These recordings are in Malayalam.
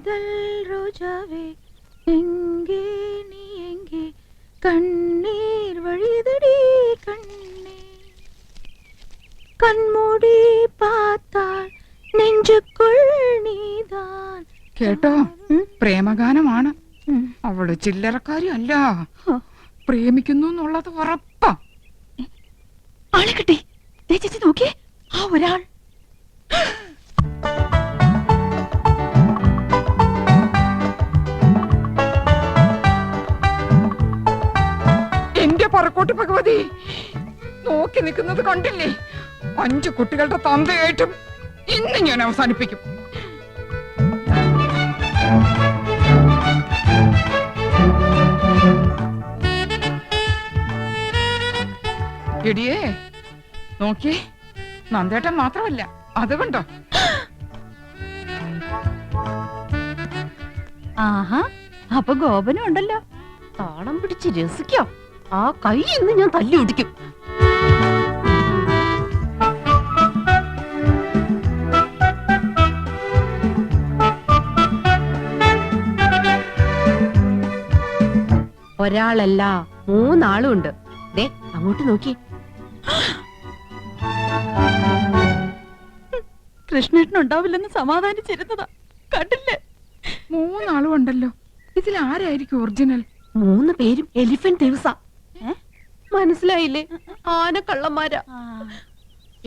காதல் ரோஜாவே எங்கே நீ எங்கே கண்ணீர் வழிதடி கண்ணே കൺമൂടി പാത്താൽ നെഞ്ചുക്കുൾ നീതാൻ കേട്ടോ പ്രേമഗാനമാണ് അവള് ചില്ലറക്കാരി അല്ല പ്രേമിക്കുന്നു എന്നുള്ളത് ഉറപ്പാ ആളെ കിട്ടി ചേച്ചി നോക്കിയേ ആ ഒരാൾ എന്റെ പറക്കോട്ട് ഭഗവതി നോക്കി നിൽക്കുന്നത് കണ്ടില്ലേ 5 കുട്ടികളുടെ തന്തയായിട്ടും ഇന്ന് ഞാൻ അവസാനിപ്പിക്കും എടിയേ നോക്കിയേ നന്ദേട്ടൻ മാത്രമല്ല അത് കണ്ടോ ആഹാ അപ്പൊ ഗോപനും ഉണ്ടല്ലോ താളം പിടിച്ച് രസിക്കാം ആ കൈ ഇന്ന് ഞാൻ തല്ലി ഒടിക്കും ഒരാളല്ല 3 ആളും ഉണ്ട് ദേ അങ്ങോട്ട് നോക്കി കൃഷ്ണേട്ടനുണ്ടാവില്ലെന്ന് സമാധാനിച്ചിരുന്നതാ കണ്ടില്ലേ 3 ആളും ഉണ്ടല്ലോ ഇതിൽ ആരായിരിക്കും ഒറിജിനൽ 3 പേരും എലിഫന്റ് ദിവസ മനസ്സിലായില്ലേ ആനക്കള്ളന്മാരാ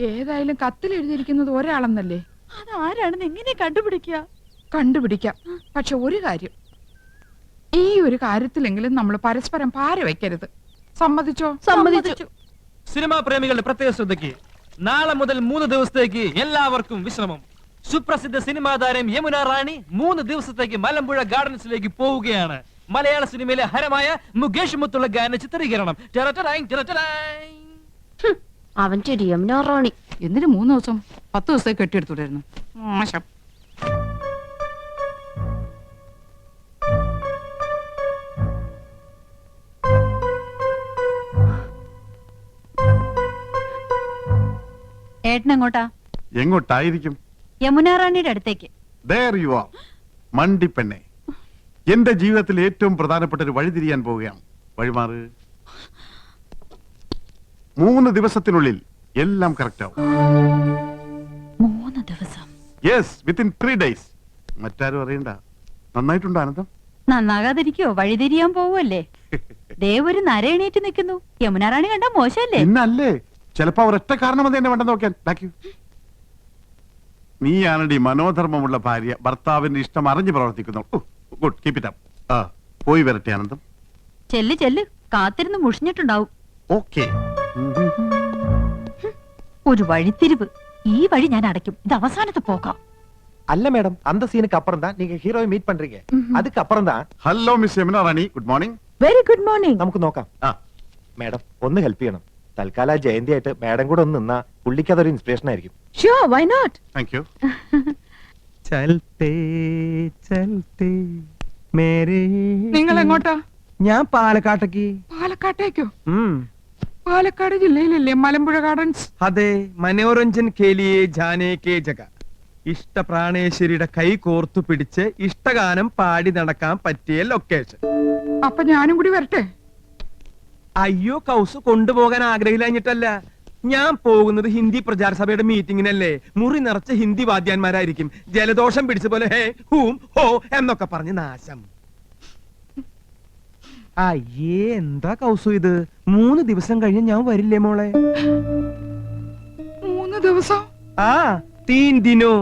ഏതായാലും കത്തിൽ എഴുതിയിരിക്കുന്നത് ഒരാളെന്നല്ലേ അതാരാണെന്ന് എങ്ങനെ കണ്ടുപിടിക്കാം പക്ഷെ ഒരു കാര്യം ഈ ഒരു കാര്യത്തിലെങ്കിലും നമ്മൾ പരസ്പരം പാര വെക്കരുത് സമ്മതിച്ചോ സമ്മതിച്ചു സിനിമാ പ്രേമികളുടെ പ്രത്യേക ശ്രദ്ധയ്ക്ക് നാളെ മുതൽ 3 ദിവസത്തേക്ക് എല്ലാവർക്കും വിശ്രമം സുപ്രസിദ്ധ സിനിമാ താരം യമുന റാണി 3 ദിവസത്തേക്ക് മലമ്പുഴ ഗാർഡൻസിലേക്ക് പോവുകയാണ് മലയാള സിനിമയിലെ ഹരമായ മുകേഷ് മുത്തുള്ള ഗാന ചിത്രീകരണം അവൻ ചെടി യമുന റാണി എന്തിനു 3 ദിവസം 10 ദിവസത്തേക്ക് കെട്ടിയെടുത്തുണ്ടായിരുന്നു മോശം ഏട്ടനെങ്ങോട്ടാ എങ്ങോട്ടായിരിക്കും യമുന റാണിയുടെ അടുത്തേക്ക് There you are. മണ്ടിപ്പെണ്ണെ എന്റെ ജീവിതത്തിൽ ഏറ്റവും പ്രധാനപ്പെട്ട ഒരു വഴി തിരിയാൻ പോവുകയാണ് വഴിമാറ് 3 ദിവസത്തിനുള്ളിൽ എല്ലാം കറക്റ്റ് ആവും 3 ദിവസം യെസ് വിത്തിൻ 3 days മറ്റാരും അറിയണ്ട നന്നായിട്ടുണ്ടോ ആനന്ദം നന്നാകാതിരിക്കോ വഴിതിരിയാൻ പോവല്ലേ ദേവൊരു നര എണീറ്റ് നിൽക്കുന്നു യമുന റാണി കണ്ടാ മോശമല്ലേ ഇന്നല്ലേ ചിലപ്പോ അവർ ഒറ്റ കാരണം അത് എന്നെ വേണ്ട നോക്കാൻ നീയാണടി മനോധർമ്മമുള്ള ഭാര്യ ഭർത്താവിന്റെ ഇഷ്ടം അറിഞ്ഞു പ്രവർത്തിക്കുന്നു ഗുഡ് കീപ് ഇറ്റ് അപ്പ് പോയി വരട്ടെ ആനന്ദം ചെല്ല് കാത്തിരുന്ന് മുഷിഞ്ഞിട്ടുണ്ടാവും ഓക്കേ ഒരു വഴിത്തിരിവ് ഈ വഴി ഞാൻ അടയ്ക്കും ഇത് അവസാനത്തെ പോക്കാം அல்ல மேடம் அந்த சீனுக்கு அப்புறம் தான் நீங்க ஹீரோவை மீட் பண்றீங்க அதுக்கு அப்புறம் தான் hello miss Yamuna Rani good morning very good morning നമുക്ക് നോക്കാം മേഡം ഒന്ന് ഹെൽപ്പ് ചെയ്യണം തൽക്കാലം ജയന്തി ആയിട്ട് മേഡം കൂടെ ഒന്ന് നിന്നാ പുള്ളിക്ക് അതൊരു ഇൻസ്പിറേഷൻ ആയിരിക്കും sure why not thank you ചൽത്തേ ചൽത്തേ മേരേ നിങ്ങൾ എങ്ങോട്ടാ ഞാൻ പാലക്കാട്ടേക്ക് പാലക്കാട്ടേക്കോ പാലക്കാട് ജില്ലയിലല്ലേ മലമ്പുഴ ഗാർഡൻസ് അതെ മനോരഞ്ജൻ കേലിയെ ജാനേ കേ ജഗ ഇഷ്ടപ്രാണേശ്വരിയുടെ കൈ കോർത്തു പിടിച്ച് ഇഷ്ടഗാനം പാടി നടക്കാൻ പറ്റിയ ലൊക്കേഷൻ അപ്പൊ ഞാനും കൂടി വരട്ടെ അയ്യോ കൗസ് കൊണ്ടുപോകാൻ ആഗ്രഹിച്ചിട്ടല്ല ഞാൻ പോകുന്നത് ഹിന്ദി പ്രചാര സഭയുടെ മീറ്റിങ്ങിനല്ലേ മുറി നിറച്ച ഹിന്ദി വാദ്യാന്മാരായിരിക്കും ജലദോഷം പിടിച്ച പോലെ ഹേ ഹൂം ഹോ എന്നൊക്കെ പറഞ്ഞ് നാശം അയ്യേ എന്താ കൗസു ഇത് 3 ദിവസം കഴിഞ്ഞ് ഞാൻ വരില്ലേ മോളെ 3 ദിവസം ആ 3 ദിനോ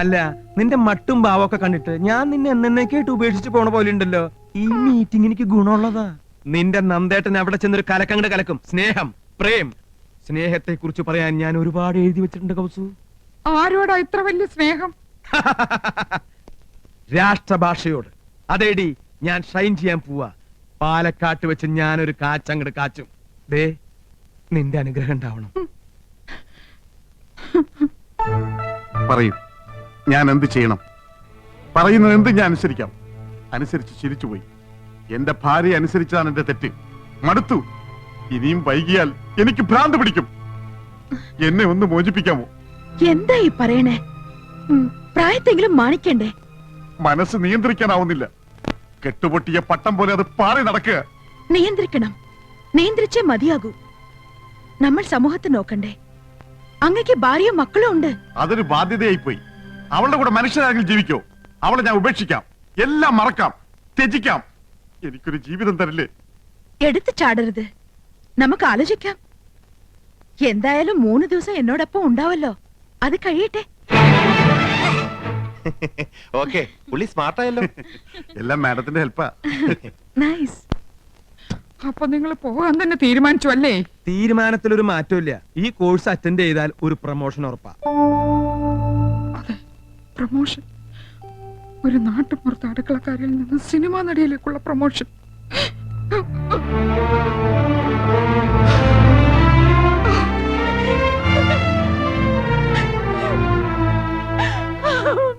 അല്ല നിന്റെ മട്ടും ഭാവമൊക്കെ കണ്ടിട്ട് ഞാൻ നിന്നെ എന്നേക്കായിട്ട് ഉപേക്ഷിച്ച് പോണ പോലെ ഉണ്ടല്ലോ ഈ മീറ്റിംഗ് എനിക്ക് ഗുണമുള്ളതാ നിന്റെ നന്ദേട്ടൻ അവിടെ ചെന്നൊരു കലക്കങ്ങട് കലക്കും സ്നേഹം പ്രേം സ്നേഹത്തെ കുറിച്ച് പറയാൻ ഞാൻ ഒരുപാട് എഴുതി വെച്ചിട്ടുണ്ട് കൗസു ആരോടാ ഇത്ര വലിയ സ്നേഹം രാഷ്ട്രഭാഷയോട് അതേടി ഞാൻ ഷൈൻ ചെയ്യാൻ പോവാ പാലക്കാട്ട് വെച്ച് ഞാനൊരു കാച്ചങ്ങട് കാച്ചും ദേ നിന്റെ അനുഗ്രഹം ഉണ്ടാവണം പറയൂ ഞാൻ എന്ത് ചെയ്യണം പറയുന്നത് എന്ത് ഞാൻ അനുസരിക്കാം അനുസരിച്ച് ചിരിച്ചുപോയി എന്റെ ഭാര്യ അനുസരിച്ചതാണ് എന്റെ തെറ്റ് മടുത്തു ഇനിയും വൈകിയാൽ എനിക്ക് ഭ്രാന്ത് പിടിക്കും എന്നെ ഒന്ന് മോചിപ്പിക്കാമോ എന്താ ഈ പറയണേ പ്രായത്തെങ്കിലും മാണിക്കണ്ടേ മനസ്സ് നിയന്ത്രിക്കാനാവുന്നില്ല. കെട്ടുപൊട്ടിയ പട്ടം പോലെ അത് പാറി നടക്കുക. നിയന്ത്രിക്കണം, നിയന്ത്രിച്ചേ മതിയാകൂ. നമ്മൾ സമൂഹത്തെ നോക്കണ്ടേ? അങ്ങക്ക് ഭാര്യയും മക്കളും ഉണ്ട്. അതൊരു ബാധ്യതയായി പോയി. അവളുടെ കൂടെ മനുഷ്യരാണെങ്കിൽ ജീവിക്കോ? അവളെ ഞാൻ ഉപേക്ഷിക്കാം, എല്ലാം മറക്കാം, ത്യജിക്കാം. എനിക്കൊരു ജീവിതം തരില്ലേ? എടുത്തു ചാടരുത്, നമുക്ക് ആലോചിക്കാം. എന്തായാലും 3 ദിവസം എന്നോടൊപ്പം ഉണ്ടാവല്ലോ, അത് കഴിയട്ടെ. ഓക്കെ, പുള്ളി സ്മാർട്ടായല്ലോ. എല്ലാം മാഡത്തിന്റെ ഹെൽപ്പാ. നൈസ്. അപ്പൊ നിങ്ങൾ പോകാൻ തന്നെ തീരുമാനിച്ചു അല്ലേ? തീരുമാനത്തിലൊരു മാറ്റമില്ല. ഈ കോഴ്സ് അറ്റൻഡ് ചെയ്താൽ ഒരു പ്രൊമോഷൻ ഉറപ്പാ. അതെ, പ്രൊമോഷൻ. ഒരു നാട്ടുപുറത്ത് അടുക്കളക്കാരിൽ നിന്ന് സിനിമാ നടിയിലേക്കുള്ള പ്രൊമോഷൻ.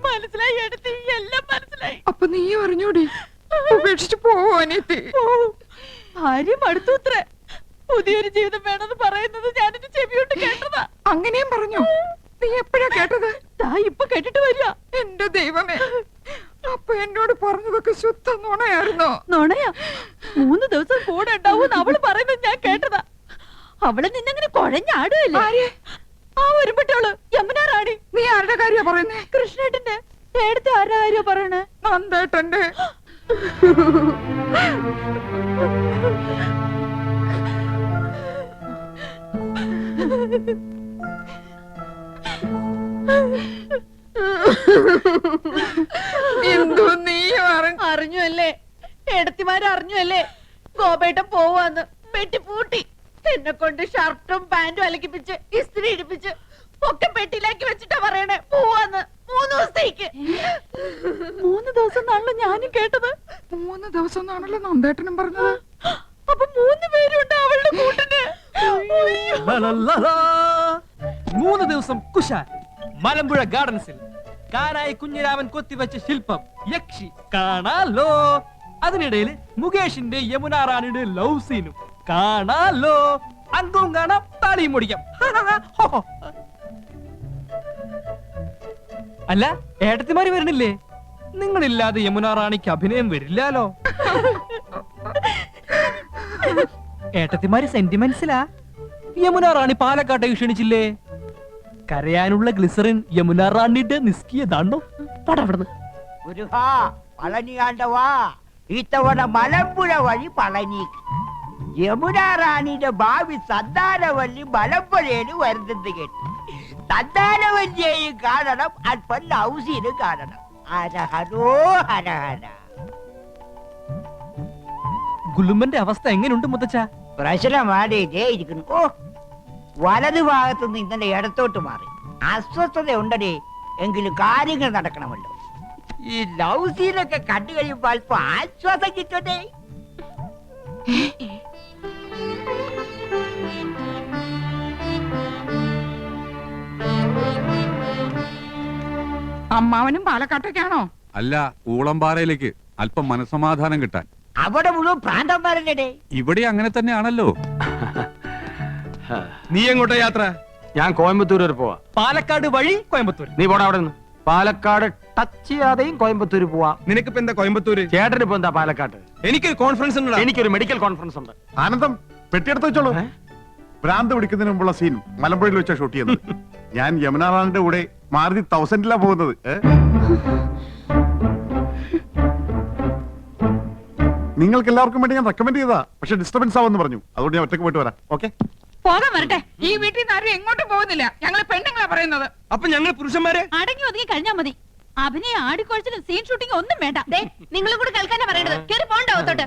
മനസ്സിലായി എടുത്തി, എല്ലാം മനസ്സിലായി. അപ്പൊ നീ അറിഞ്ഞൂടി? ഉപേക്ഷിച്ചു പോവോ അനിയത്തി? ഭാര്യ മടുത്തൂത്രേ. പുതിയൊരു ജീവിതം വേണമെന്ന് പറയുന്നത് ഞാനെന്റെ ചെവിയോട്ട് കേട്ടതാ. അങ്ങനെയും പറഞ്ഞു? നീ എപ്പോഴാ കേട്ടത്? ഇപ്പൊ കേട്ടിട്ട് വരിക. എന്റെ ദൈവമേ, അപ്പൊ എന്നോട് പറഞ്ഞതൊക്കെ ശുദ്ധ നുണയായിരുന്നോ? നുണയാ? 3 ദിവസം കൂടെ ഉണ്ടാവും അവള് പറയുന്നത് ഞാൻ കേട്ടതാ. അവള് നിന്നങ്ങനെ കുഴഞ്ഞാടുകയല്ലേ? ആ ഒരുപെട്ടോള് യമുന റാണി. നീ ആരുടെ കാര്യ പറയുന്നേ? കൃഷ്ണേട്ടന്റെ. നേരത്തെ ആരുടെ കാര്യ പറയണേ? നന്ദേട്ടന്റെ. എന്തോ നീ അറിഞ്ഞു അല്ലേ? എടത്തിമാരറിഞ്ഞു അല്ലേ? ഗോപേട്ടൻ പോവാന്ന് പെട്ടി പൂട്ടി. എന്നെ കൊണ്ട് ഷർട്ടും പാന്റും അലക്കിപ്പിച്ച് ഇസ്തിരി ഇടിപ്പിച്ച് ഒക്കെ പെട്ടിയിലാക്കി വെച്ചിട്ടാ പറയണേ പോവാന്ന്. 3 ദിവസത്തേക്ക്. 3 ദിവസം എന്നാണല്ലോ ഞാനും കേട്ടത്. 3 ദിവസം എന്നാണല്ലോ നന്ദേട്ടനും പറഞ്ഞത്. അപ്പൊ 3 പേരുണ്ട് അവളുടെ കൂട്ടിന്. 3 ദിവസം കുശാൽ മലമ്പുഴ ഗാർഡൻസിൽ കാനായി കുഞ്ഞിരാമൻ കൊത്തിവെച്ച ശില്പം യക്ഷി കാണാലോ. അതിനിടയിൽ മുകേഷിന്റെ യമുന റാണിയുടെ ലവ് സീനും കാണാലോ. അങ്കവും കാണാം, താളിയും മുടിക്കാം. അല്ല, ഏട്ടത്തിമാര് വരണില്ലേ? നിങ്ങളില്ലാതെ യമുന റാണിക്ക് അഭിനയം വരില്ലാലോ. ഏട്ടത്തിമാര് സെന്റിമെന്റ്സിലാ. യമുന റാണി പാലക്കാട്ടേക്ക് ക്ഷണിച്ചില്ലേ? കരയാനുള്ള ഗ്ലിസറിൻ യമുന റാണിയുടെ നിസ്കിയതാണോ? പടവിടുന്ന് മുരുകാ, പളനിയാണ്ടവാ, ഇത്തവണ മലമ്പുഴ വഴി പളനിക്ക്. യമുന റാണിയുടെ ഭാവി സന്താനവല്ലി മലമ്പുഴയിൽ വരുന്നത് കേട്ടു. സന്താനവല്ലിയെയും കാണണം, അല്പം ലൗസിനും കാണണം. ഹരഹരോ ഹരഹര. ഗുലുമ്പന്റെ അവസ്ഥ എങ്ങനെയുണ്ട് മുത്തച്ഛ? പ്രശ്നമാടേ ഇരിക്കുന്നു. ഓ, വലതു ഭാഗത്തുനിന്ന് ഇന്നലെ ഇടത്തോട്ട് മാറി. അസ്വസ്ഥത ഉണ്ടടേ, എങ്കിലും കാര്യങ്ങൾ നടക്കണമല്ലോ. ഈ ലവ് സീനൊക്കെ കണ്ടു കഴിയുമ്പോ അല്പം ആശ്വാസം കിട്ടട്ടെ. അമ്മാവനും പാലക്കാട്ടേക്കാണോ? അല്ല, ഊളംപാറയിലേക്ക് അല്പം മനസമാധാനം കിട്ടാൻ. അവിടെ മുഴുവൻ പ്രാന്തന്മാരല്ലേ? ഇവിടെ അങ്ങനെ തന്നെയാണല്ലോ. നീ എങ്ങോട്ടാ യാത്ര? ഞാൻ കോയമ്പത്തൂർ വരെ പോവാ. പാലക്കാട് വഴി കോയമ്പത്തൂർ. നീ പോടാ അവിടെ നിന്ന്. പാലക്കാട് ടച്ച് ചെയ്യാതെയും കോയമ്പത്തൂർ പോവാ. നിനക്കിപ്പോ എന്താ കോയമ്പത്തൂര്? ചേട്ടന് ഇപ്പൊ എന്താ പാലക്കാട്ട്? എനിക്കൊരു കോൺഫറൻസ് ഉണ്ട്. എനിക്കൊരു മെഡിക്കൽ കോൺഫറൻസ് ഉണ്ട്. ആനന്ദം, പെട്ടിയെടുത്ത് വെച്ചോളൂ. ഭ്രാന്ത് പിടിക്കുന്നതിന് മുമ്പുള്ള സീൻ മലമ്പുഴയിൽ വെച്ചാ ഷൂട്ട് ചെയ്യുന്നത്. ഞാൻ യമുന റാണിന്റെ കൂടെ മാരുതി 1000-ലാ പോകുന്നത്. നിങ്ങൾക്ക് എല്ലാവർക്കും വേണ്ടി ഞാൻ റെക്കമെൻഡ് ചെയ്താ, പക്ഷെ ഡിസ്റ്റർബൻസ് ആവെന്ന് പറഞ്ഞു. അതുകൊണ്ട് ഞാൻ ഒറ്റക്ക് പോയിട്ട് വരാം. ഓക്കെ, പോകാൻ വരട്ടെ. ഈ വീട്ടിൽ നിന്ന് ആരും എങ്ങോട്ടും പോകുന്നില്ല. ഞങ്ങള് പെണ്ണുങ്ങളാ പറയുന്നത്. അപ്പൊ ഞങ്ങൾ പുരുഷന്മാരെ അടങ്ങി ഒതുങ്ങി കഴിഞ്ഞാ മതി. അഭിനയ ആടിക്കൊഴിച്ചിലും സീൻ ഷൂട്ടിംഗ് ഒന്നും വേണ്ട. നിങ്ങളും കൂടെ കേൾക്കാനാ പറയണത്. കേറി പോണ്ടാവത്തോട്ട്.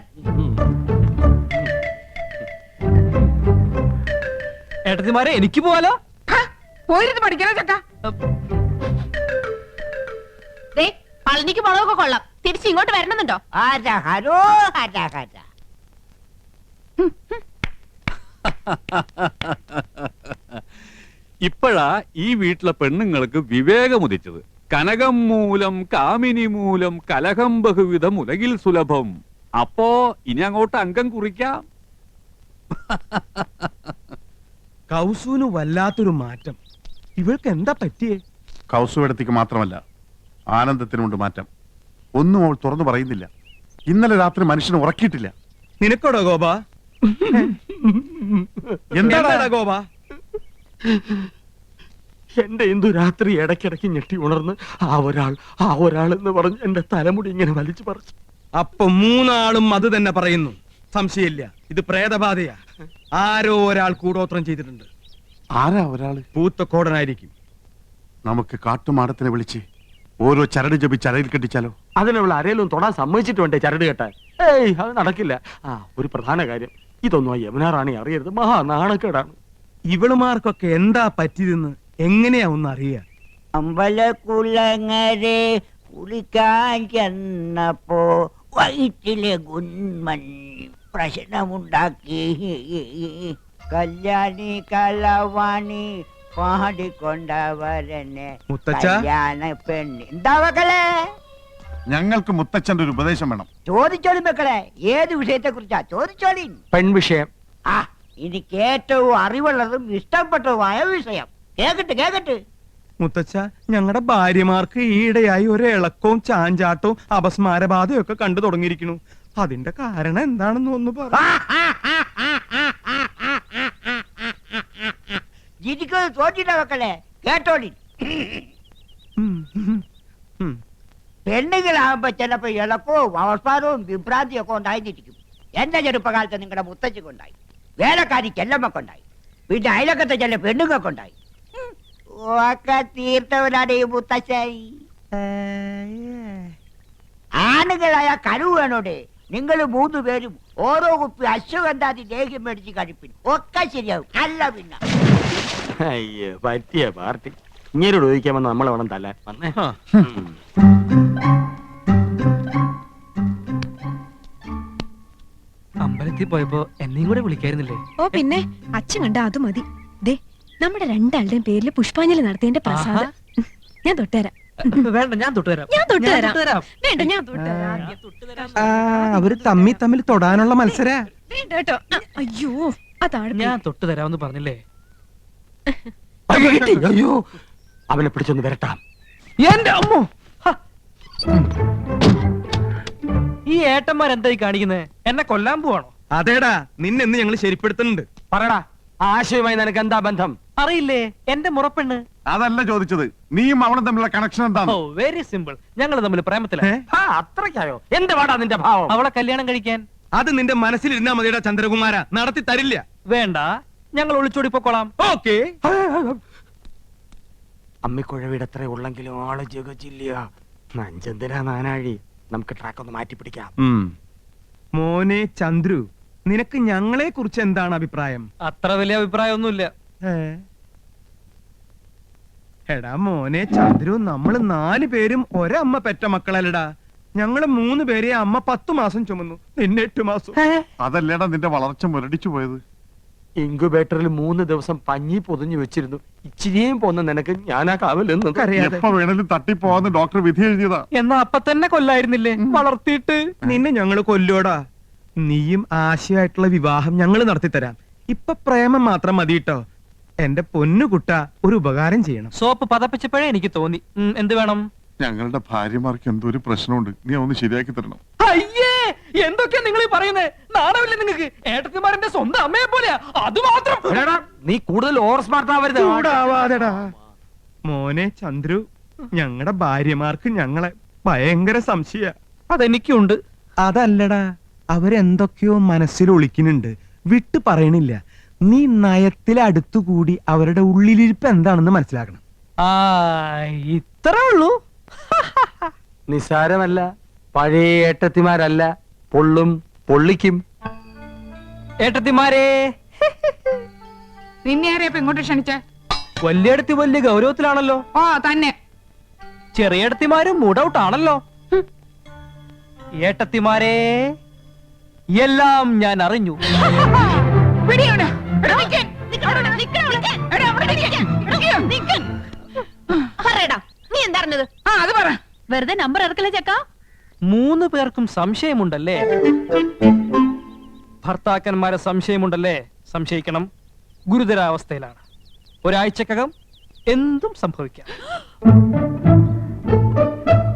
ഏട്ടത്തിമാരെ, എനിക്ക് പോവാലോ? പോയിരുന്നു പഠിക്കണ ചക്ക. പളനിക്ക് മുളകൊക്കെ കൊള്ളാം. തിരിച്ച് ഇങ്ങോട്ട് വരണമെന്നുണ്ടോ? ഹരഹരോ ഹരഹര. ഇപ്പോഴാ ഈ വീട്ടിലെ പെണ്ണുങ്ങൾക്ക് വിവേകമുദിച്ചത്. കനകം മൂലം കാമിനി മൂലം കലഹം ബഹുവിധം ഉലകിൽ സുലഭം. അപ്പോ ഇനി അങ്ങോട്ട് അംഗം കുറിക്കാം. കൗസുവിന് വല്ലാത്തൊരു മാറ്റം. ഇവൾക്ക് എന്താ പറ്റിയേ? കൗസുവെടുത്തേക്ക് മാത്രമല്ല, ആനന്ദത്തിനുണ്ട് മാറ്റം. ഒന്നും അവൾ തുറന്നു പറയുന്നില്ല. ഇന്നലെ രാത്രി മനുഷ്യനെ ഉറക്കിയിട്ടില്ല. നിനക്കോടോ ഗോപ? എന്താടാ ഗോപ? എന്റെ എന്തു രാത്രി ഇടയ്ക്കിടയ്ക്ക് ഞെട്ടി ഉണർന്ന് ആ ഒരാൾ എന്ന് പറഞ്ഞ് എന്റെ തലമുടി ഇങ്ങനെ വലിച്ചു പറിച്ചു. അപ്പൊ മൂന്നാളും അത് തന്നെ പറയുന്നു. സംശയമില്ല, ഇത് പ്രേതബാധയാ. ആരോ ഒരാൾ കൂടോത്രം ചെയ്തിട്ടുണ്ട്. ആരാ ഒരാള്? പൂത്തക്കോടനായിരിക്കും. നമുക്ക് കാട്ടുമാടത്തിനെ വിളിച്ച് ഓരോ ചരട് ജപി ചരയിൽ കെട്ടിച്ചാലോ? അതിനുള്ള ആരെയും തൊടാൻ സമ്മതിച്ചിട്ട് വേണ്ടേ ചരട് കെട്ടാൻ? ഏയ്, അത് നടക്കില്ല. ഒരു പ്രധാന കാര്യം, ഇതൊന്നും ആ യമുന റാണി അറിയരുത്. മഹാ നാണക്കേടാണ്. ഇവളുമാർക്കൊക്കെ എന്താ പറ്റിയതെന്ന് എങ്ങനെയാ ഒന്ന് അറിയാ? അമ്പലക്കുളങ്ങരെ കുളിക്കാൻ ചെന്നപ്പോ വയറ്റിലെ ഗുന്മൻ പ്രശ്നമുണ്ടാക്കി. കല്യാണി കളവാണി പാടിക്കൊണ്ടവരനെ മുത്തച്ഛ? കല്യാണ പെണ്ണ്. എന്താ മക്കളെ? ഞങ്ങൾക്ക് മുത്തച്ഛന്റെ ഒരു ഉപദേശം വേണം. ചോദിച്ചോളി മക്കളെ, ഏത് വിഷയത്തെ കുറിച്ചാ ചോദിച്ചോളി. പെൺവിഷയം. എനിക്ക് ഏറ്റവും അറിവുള്ളതും ഇഷ്ടപ്പെട്ടതുമായ വിഷയം. കേക്കട്ടെ. മുത്തച്ഛ, ഞങ്ങളുടെ ഭാര്യമാർക്ക് ഈയിടെയായി ഒരു ഇളക്കവും ചാഞ്ചാട്ടവും അപസ്മാരബാധയും ഒക്കെ കണ്ടു തുടങ്ങിയിരിക്കുന്നു. അതിന്റെ കാരണം എന്താണെന്ന് ഒന്ന് പറ. ജിജിക്കത് തോറ്റില്ല മക്കളെ, കേട്ടോളി. പെണ്ണുങ്ങളാകുമ്പോ ചിലപ്പോ ഇളക്കവും അവസ്മാരവും വിഭ്രാന്തിയും ഒക്കെ ഉണ്ടായിരിക്കും. എന്റെ ചെറുപ്പകാലത്ത് നിങ്ങളുടെ മുത്തച്ഛക്കുണ്ടായി, വേലക്കാരിക്ക് എല്ലമ്മക്കുണ്ടായി, പിന്നെ അയലക്കത്തെ ചില പെണ്ണുങ്ങൾക്കുണ്ടായി. ഒക്കെ തീർത്തവനാണ് ഈ മുത്തശ്ശായി. ആണുങ്ങളായ കഴിവ് വേണോടെ. നിങ്ങൾ 3 പേരും ഓരോ കുപ്പി അശ്വഗന്ധാതി ലേഹ്യം മേടിച്ച് കഴിപ്പിൻ, ഒക്കെ ശരിയാവും. അല്ല പിന്നെ അയ്യോ, പറ്റിയ പാർട്ടി. ഇങ്ങനോട് ചോദിക്കാൻ വന്ന നമ്മളെ വേണം തല്ലാൻ. വന്നേ. അമ്പലത്തിൽ പോയപ്പോ എന്നെയും കൂടെ വിളിക്കായിരുന്നില്ലേ? ഓ പിന്നെ, അച്ഛൻ കണ്ട അത് മതി. ദേ, നമ്മുടെ രണ്ടാളുടെയും പേരിൽ പുഷ്പാഞ്ജലി നടത്തിയതിന്റെ പ്രസാദം ഞാൻ തൊട്ടുതരാം. വേണ്ട, ഞാൻ തൊട്ടുതരാം. വേണ്ട, ഞാൻ തൊട്ടുതരാം. അവര് തമ്മിൽ തൊടാനുള്ള മത്സര. വേണ്ട കേട്ടോ. അയ്യോ, അതാണ് ഞാൻ തൊട്ടുതരാമെന്ന് പറഞ്ഞില്ലേ? അയ്യോ, അവനെ പിടിച്ചൊന്ന് വരട്ടാം. എന്റെ അമ്മോ, ഈ ഏട്ടന്മാരെന്തായി കാണിക്കുന്നത്? എന്നെ കൊല്ലാൻ പോവാണോ? അതേടാ, നിന്നെന്ന് ഞങ്ങൾ ശരിപ്പെടുത്തുന്നുണ്ട്. പറയടാ, ആശയവുമായി നിനക്ക് എന്താ ബന്ധം? അറിയില്ലേ, എന്റെ മുറപ്പെണ്ണ്. അതല്ല ചോദിച്ചത്, നീയും അവളും തമ്മിലുള്ള കണക്ഷൻ ഓ, എന്താണ്? Very simple. ഞങ്ങൾ തമ്മിൽ പ്രേമത്തിലാണ്. അത്രയ്ക്കായോ? എന്ത് പാടാ നിന്റെ ഭാവം? അവളെ കല്യാണം കഴിക്കാൻ. അത് നിന്റെ മനസ്സിലിരുന്നാ മതിയുടെ ചന്ദ്രകുമാര, നടത്തി തരില്ല. വേണ്ട, ഞങ്ങൾ ഒളിച്ചോടി പൊക്കോളാം. ഓക്കേ. അമ്മിക്കുഴവിടെ എത്ര ഉള്ളെങ്കിലും ആള് ജഗജില്ല. നഞ്ചന്തിനാ നാനാഴി. നമുക്ക് ട്രാക്ക് ഒന്ന് മാറ്റി പിടിക്കാം. മോനെ ചന്ദ്രു, നിനക്ക് ഞങ്ങളെ കുറിച്ച് എന്താണ് അഭിപ്രായം? അത്ര വലിയ അഭിപ്രായമൊന്നുമില്ല. എടാ മോനെ ചന്ദ്രു, നമ്മള് 4 പേരും ഒരമ്മ പെറ്റ മക്കളല്ലടാ. ഞങ്ങള് 3 പേരെ അമ്മ 10 മാസം ചുമന്നു, നിന്നെ 8 മാസം. അതല്ലേടാ നിന്റെ വളർച്ച മുരടിച്ചു പോയത്. ഇൻക്യുബേറ്ററിൽ 3 ദിവസം പഞ്ഞി പൊതിഞ്ഞു വെച്ചിരുന്നു. ഇച്ചിരിയും പോന്ന നിനക്ക് ഞാനാ കാവലെന്ന് അറിയാതെ എപ്പോ വേണേലും തട്ടിപ്പോവാന്ന് ഡോക്ടർ വിധി എഴുതിയതാ. എന്നാ അപ്പൊ തന്നെ കൊല്ലായിരുന്നില്ലേ? വളർത്തിയിട്ട് നിന്നെ ഞങ്ങള് കൊല്ലോടാ. നീയും ആശയായിട്ടുള്ള വിവാഹം ഞങ്ങൾ നടത്തിത്തരാം. ഇപ്പൊ പ്രേമം മാത്രം മതി കേട്ടോ. എന്റെ പൊന്നുകുട്ട, ഒരു ഉപകാരം ചെയ്യണം. സോപ്പ് പതപ്പിച്ചപ്പോഴേ എനിക്ക് തോന്നി. എന്ത് വേണം? ഞങ്ങളുടെ ഭാര്യമാർക്ക് എന്തോ ഒരു പ്രശ്നമുണ്ട്, നീ ഒന്ന് ശരിയാക്കി തരണം. അയ്യേ, എന്തൊക്കെയാ നിങ്ങൾ ഈ പറയുന്നത്? നാണമില്ലേ നിങ്ങൾക്ക്? ഏട്ടത്തിമാരെന്റെ സ്വന്തം അമ്മയെ പോലെയാ. അത് മാത്രം. നീ കൂടുതൽ ഓവർ സ്മാർട്ട് ആവരുത്. ചൂടാവാതെടാ. മോനെ ചന്ദ്രു, ഞങ്ങളുടെ ഭാര്യമാർക്ക് ഞങ്ങളെ ഭയങ്കര സംശയ. അതെനിക്കുണ്ട്. അതല്ലടാ, അവരെന്തൊക്കെയോ മനസ്സിൽ ഒളിക്കുന്നുണ്ട്, വിട്ടു പറയണില്ല. നീ നയത്തിലടുത്തുകൂടി അവരുടെ ഉള്ളിലിരിപ്പ് എന്താണെന്ന് മനസ്സിലാക്കണം. ഇത്രേ ഉള്ളൂ. നിസാരമല്ല, പഴയ ഏട്ടത്തിമാരല്ല, പൊള്ളും പൊള്ളിക്കും. ഏട്ടത്തിമാരെ, നിന്നെ ആരെയപ്പ ഇങ്ങോട്ട് ക്ഷണിച്ചേ? വലിയടത്തി വലിയ ഗൗരവത്തിലാണല്ലോ. ഓ തന്നെ. ചെറിയടത്തിമാരും മൂഡൌട്ട് ആണല്ലോ. ഏട്ടത്തിമാരെ, എല്ലാം ഞാൻ അറിഞ്ഞു. പറയടാ, നീ എന്താ അറിഞ്ഞത്? അത് പറ. വെറുതെ നമ്പർ ഇറക്കല്ലേ ചക്ക. 3 പേർക്കും സംശയമുണ്ടല്ലേ? ഭർത്താക്കന്മാരെ സംശയമുണ്ടല്ലേ? സംശയിക്കണം. ഗുരുതരാവസ്ഥയിലാണ്. ഒരാഴ്ചക്കകം എന്തും സംഭവിക്കാം.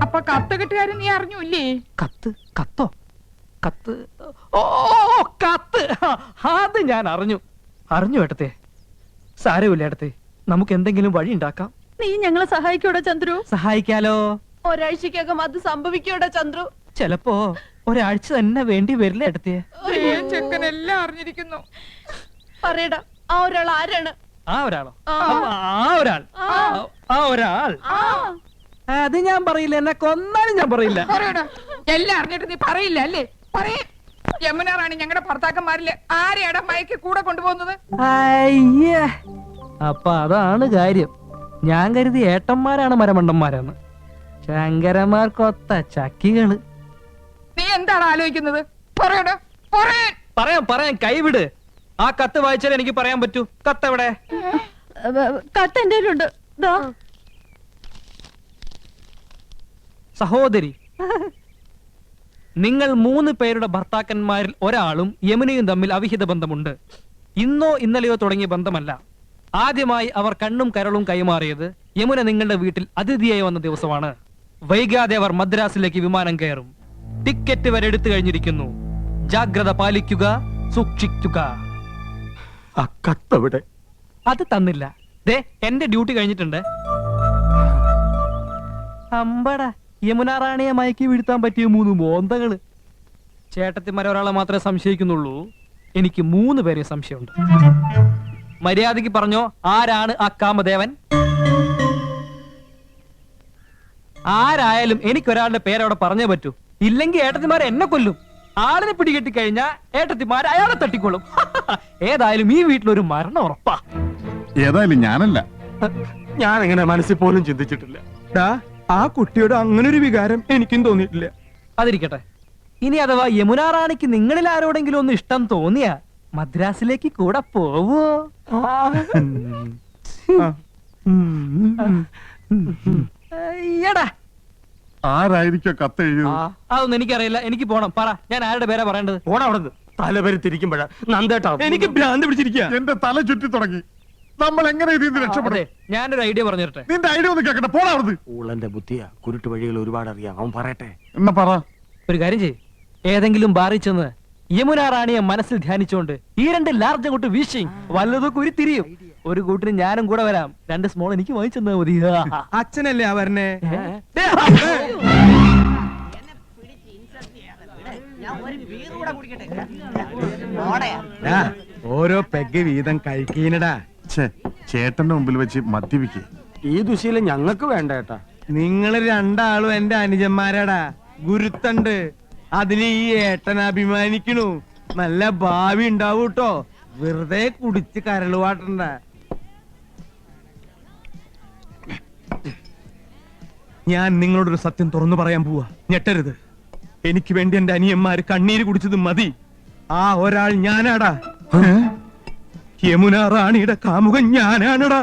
അപ്പൊ കത്ത് കിട്ടുകാരൻ നീ അറിഞ്ഞൂല്ലേ? കത്തോ കത്ത് ഓ കത്ത് അത് ഞാൻ അറിഞ്ഞു ഏട്ടത്തെ. സാരമില്ല ഏട്ടത്തെ, നമുക്ക് എന്തെങ്കിലും വഴി ഉണ്ടാക്കാം. നീ ഞങ്ങളെ സഹായിക്കൂടാ ചന്ദ്രു? സഹായിക്കാലോ. ഒരാഴ്ചക്കകം അത് സംഭവിക്കൂടാ ചന്ദ്രു? ചിലപ്പോ ഒരാഴ്ച തന്നെ വേണ്ടി വരില്ല ഏട്ടത്തെ. ചെക്കൻ എല്ലാം അറിഞ്ഞിരിക്കുന്നു. പറയടാ, ആ ഒരാൾ ആരാണ്? ആ ഒരാളോ? ആ. ആ ഒരാൾ അത് ഞാൻ പറയില്ല. എന്നെ കൊന്നാലും ഞാൻ പറയില്ല. പറയടാ, എല്ലാം അറിഞ്ഞിട്ട് നീ പറയില്ല അല്ലേ? പറയേ. യമുന റാണി ഞങ്ങളുടെ ഭർത്താക്കന്മാരില് ആരെയാടാ മയക്ക് കൂടെ കൊണ്ടുപോകുന്നത്? അയ്യേ, അപ്പൊ അതാണ് കാര്യം. ഞാൻ കരുതി ഏട്ടന്മാരാണ് മരമണ്ടന്മാരാണ്. ശങ്കരന്മാർക്കൊത്ത ചക്കികള്. നീ എന്താണ് ആലോചിക്കുന്നത്? പറയടാ, പറയാം കൈവിട്. ആ കത്ത് വായിച്ചാൽ എനിക്ക് പറയാൻ പറ്റൂ. കത്ത് എവിടെ? കത്ത് എന്റെ കയ്യിലുണ്ട്. ദാ. സഹോദരി, നിങ്ങൾ 3 പേരുടെ ഭർത്താക്കന്മാരിൽ ഒരാളും യമുനയും തമ്മിൽ അവിഹിത ബന്ധമുണ്ട്. ഇന്നോ ഇന്നലെയോ തുടങ്ങിയ ബന്ധമല്ല. ആദ്യമായി അവർ കണ്ണും കരളും കൈമാറിയത് യമുന നിങ്ങളുടെ വീട്ടിൽ അതിഥിയായി വന്ന ദിവസമാണ്. വൈകാതെ അവർ മദ്രാസിലേക്ക് വിമാനം കയറും. ടിക്കറ്റ് വരെ എടുത്തു കഴിഞ്ഞിരിക്കുന്നു. ജാഗ്രത പാലിക്കുക, സൂക്ഷിക്കുക. ആ കത്തവിടെ? അത് തന്നില്ല. ദേ, എന്റെ ഡ്യൂട്ടി കഴിഞ്ഞിട്ടുണ്ട്. അമ്പട, യമുന റാണിയെ മയക്കി വീഴ്ത്താൻ പറ്റിയ 3 മോന്തകള്. ചേട്ടത്തിമാരെ ഒരാളെ മാത്രമേ സംശയിക്കുന്നുള്ളൂ. എനിക്ക് 3 പേരെ സംശയമുണ്ട്. മര്യാദയ്ക്ക് പറഞ്ഞോ, ആരാണ് ആ കാമദേവൻ? ആരായാലും എനിക്കൊരാളുടെ പേരവിടെ പറഞ്ഞേ പറ്റൂ. ഇല്ലെങ്കിൽ ഏട്ടത്തിമാരെ എന്നെ കൊല്ലും. ആളിനെ പിടികെട്ടി കഴിഞ്ഞാ ഏട്ടത്തിമാരെ അയാളെ തട്ടിക്കൊള്ളും. ഏതായാലും ഈ വീട്ടിലൊരു മരണം ഉറപ്പാ. ഏതായാലും ഞാനല്ല. ഞാൻ എങ്ങനെ മനസ്സിൽ പോലും ചിന്തിച്ചിട്ടില്ല. ആ കുട്ടിയോട് അങ്ങനെ ഒരു വികാരം എനിക്കും തോന്നിയിട്ടില്ല. അതിരിക്കട്ടെ. ഇനി അഥവാ യമുന റാണിക്ക് നിങ്ങളിൽ ആരോടെങ്കിലും ഒന്ന് ഇഷ്ടം തോന്നിയാ മദ്രാസിലേക്ക് കൂടെ പോവോ? ആരായിരിക്കും കത്ത് എഴുതിയത്? അതൊന്നും എനിക്കറിയില്ല. എനിക്ക് പോണം. പറ, ഞാൻ ആരുടെ പേരാ പറയേണ്ടത്? ഓടാ അവിടെ തലപേര് തിരിക്കുമ്പോഴാ നന്ദേട്ടാ എനിക്ക് ഭ്രാന്ത് പിടിച്ചിരിക്കുക. എന്റെ തല ചുറ്റി തുടങ്ങി. നമ്മൾ എങ്ങനെ ഇതിൽ നിന്ന് രക്ഷപ്പെടും? അതെ, ഞാനൊരു ഐഡിയ പറഞ്ഞു തരട്ടെ. നിന്റെ ഐഡിയ ഒന്ന് കേക്കട്ടെ. പോടാ അവിടുന്ന്. ഊളന്റെ ബുദ്ധിയാ. കുരുട്ട് വഴികൾ ഒരുപാട് അറിയാം. അവൻ പറയട്ടെ. എന്നാ പറ. ഒരു കാര്യം ചെയ്യ്, ഏതെങ്കിലും ബാറിൽ ചെന്ന് യമുന റാണിയെ മനസ്സിൽ ധ്യാനിച്ചുകൊണ്ട് ഈ 2 ലാർജ് അങ്ങോട്ട് വീശി വല്ലതൊക്കെ ഉരുത്തിരിയും. ഒരു കൂട്ടിന് ഞാനും കൂടെ വരാം. 2 സ്മോൾ എനിക്ക് വാങ്ങിച്ചെന്നാ മതി. അച്ഛനല്ലേ ആ വരണേ? ഓരോ പെഗ് വീതം കഴിക്കീനടാ. ചേട്ടന്റെ മുമ്പിൽ വെച്ച് മദ്യപിക്കേ. ഈ ദുശീലം ഞങ്ങൾക്ക് വേണ്ട ഏട്ടാ. നിങ്ങള് 2 ആളും എന്റെ അനുജന്മാരാടാ. ഗുരുത്തണ്ട്. അതിന് ഈ ഏട്ടൻ അഭിമാനിക്കണു. നല്ല ഭാവി ഉണ്ടാവൂട്ടോ. വെറുതെ കുടിച്ച് കരളുവാട്ടണ്ട. ഞാൻ നിങ്ങളോടൊരു സത്യം തുറന്നു പറയാൻ പോവാ. ഞെട്ടരുത്. എനിക്ക് വേണ്ടി എന്റെ അനിയന്മാര് കണ്ണീര് കുടിച്ചത് മതി. ആ ഒരാൾ ഞാനാടാ. യമുന റാണിയുടെ കാമുകൻ ഞാനാണടാ.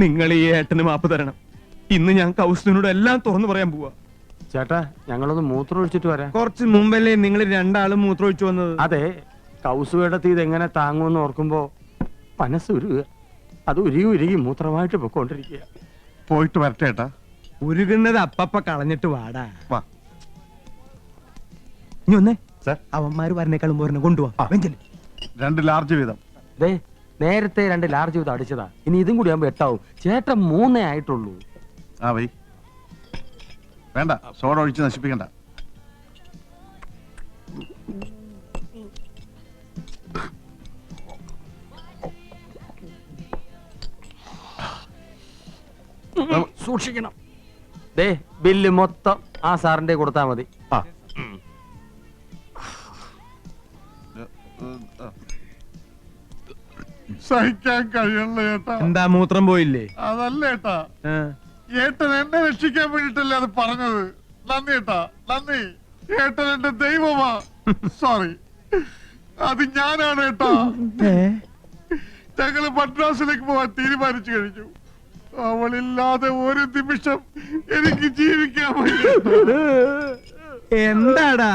നിങ്ങൾ ഈ ഏട്ടന് മാപ്പ് തരണം. ഇന്ന് ഞാൻ കൗസലിനോട് എല്ലാം തുറന്നു പറയാൻ പോവാ. ചേട്ടാ, ഞങ്ങളൊന്ന് മൂത്രം ഒഴിച്ചിട്ട് വരാം. കുറച്ച് മുമ്പല്ലേ നിങ്ങൾ 2 ആളും മൂത്രം ഒഴിച്ചു വന്നത്? അതെ, കൗസുവേടത്തി ഇതെങ്ങനെ താങ്ങുമെന്ന് ഓർക്കുമ്പോ മനസ്സ് ഉരുക. അത് ഉരുകി മൂത്രമായിട്ട് പൊക്കോണ്ടിരിക്കുക. പോയിട്ട് വരട്ടെ ഏട്ടാ. ഉരുകുന്നത് അപ്പപ്പ കളഞ്ഞിട്ട് വാടാ. വാ. ഇനി ഒന്നേ സർ, അവന്മാര് വരണേക്കാളും പോരണ കൊണ്ടുപോവാ. 2 ലാർജ് വീതം. ദേ, നേരത്തെ 2 ലാർജ് ചെയ്ത് അടിച്ചതാ. ഇനി ഇതും കൂടി ആകുമ്പോ 8 ആവും. ചേട്ടൻ 3 ആയിട്ടുള്ളൂ. ആ വൈ. വേണ്ട, സോഡ ഒഴിച്ച് നശിപ്പിക്കണ്ട. സൂക്ഷിക്കണം. ദേ, ബില്ല് മൊത്തം ആ സാറിന്റെ കൊടുത്താ മതി. സഹിക്കാൻ കഴിയണല്ലോ ഏട്ടാ. എന്താ മൂത്രം പോയില്ലേ? അതല്ല ഏട്ടാ, ഏട്ടൻ എന്നെ രക്ഷിക്കാൻ വേണ്ടിട്ടല്ലേ അത് പറഞ്ഞത്. നന്ദി ഏട്ടാ, നന്ദി. ഏട്ടൻ എന്റെ ദൈവമാ. സോറി, അത് ഞാനാണ് ഏട്ടാ. ഞങ്ങള് മദ്രാസിലേക്ക് പോവാൻ തീരുമാനിച്ചു കഴിഞ്ഞു. അവളില്ലാതെ ഒരു നിമിഷം എനിക്ക് ജീവിക്കാൻ പറ്റില്ല. എന്താടാ?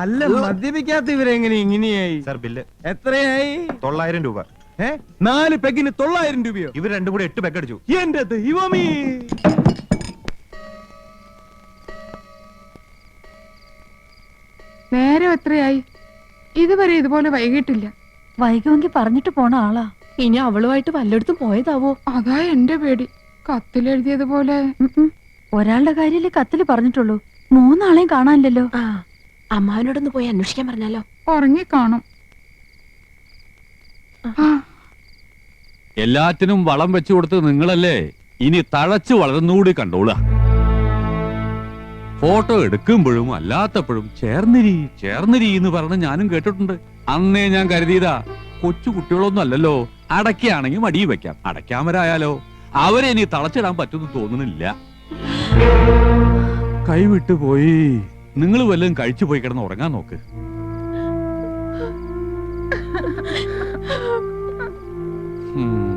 അല്ല മദ്യപിക്കാത്ത ഇവരെങ്ങനെ ഇങ്ങനെയായി? സാർ ബില്ല് എത്രയായി? 900 രൂപ. 4 പെഗിന് 900 രൂപയോ? ഇവർ രണ്ടും കൂടെ 8 പെഗ് അടിച്ചു. എന്റെ ദൈവമേ! നേരം എത്രയായി? ഇതുവരെ ഇതുപോലെ വൈകിട്ടില്ല. വൈകുമെങ്കിൽ പറഞ്ഞിട്ട് പോണ ആളാ. ഇനി അവളുമായിട്ട് വല്ലയിടത്തും പോയതാവോ? അതാ എന്റെ പേടി. കത്തിലെഴുതിയതുപോലെ. ഒരാളുടെ കാര്യല്ലേ കത്തില് പറഞ്ഞിട്ടുള്ളൂ. 3 ആളെയും കാണാനില്ലല്ലോ. അമ്മാവനോടൊന്ന് പോയി അന്വേഷിക്കാൻ പറഞ്ഞാലോ? ഉറങ്ങിക്കാണും. എല്ലാറ്റിനും വളം വെച്ചു കൊടുത്ത് നിങ്ങളല്ലേ, ഇനി തഴച്ചു വളർന്നുകൂടി കണ്ടോളുക. ഫോട്ടോ എടുക്കുമ്പോഴും അല്ലാത്തപ്പോഴും ചേർന്നിരി ചേർന്നിരി എന്ന് പറഞ്ഞ് ഞാനും കേട്ടിട്ടുണ്ട്. അന്നേ ഞാൻ കരുതിയതാ കൊച്ചു കുട്ടികളൊന്നും അല്ലല്ലോ, അടയ്ക്കാണെങ്കിൽ മടി വെക്കാം, അടയ്ക്കാമരായാലോ. അവരെ ഇനി തളച്ചിടാൻ പറ്റുമെന്ന് തോന്നുന്നില്ല. കൈവിട്ടു പോയി. നിങ്ങൾ വല്ലതും കഴിച്ചു പോയി കിടന്ന് ഉറങ്ങാൻ നോക്ക്. ഉം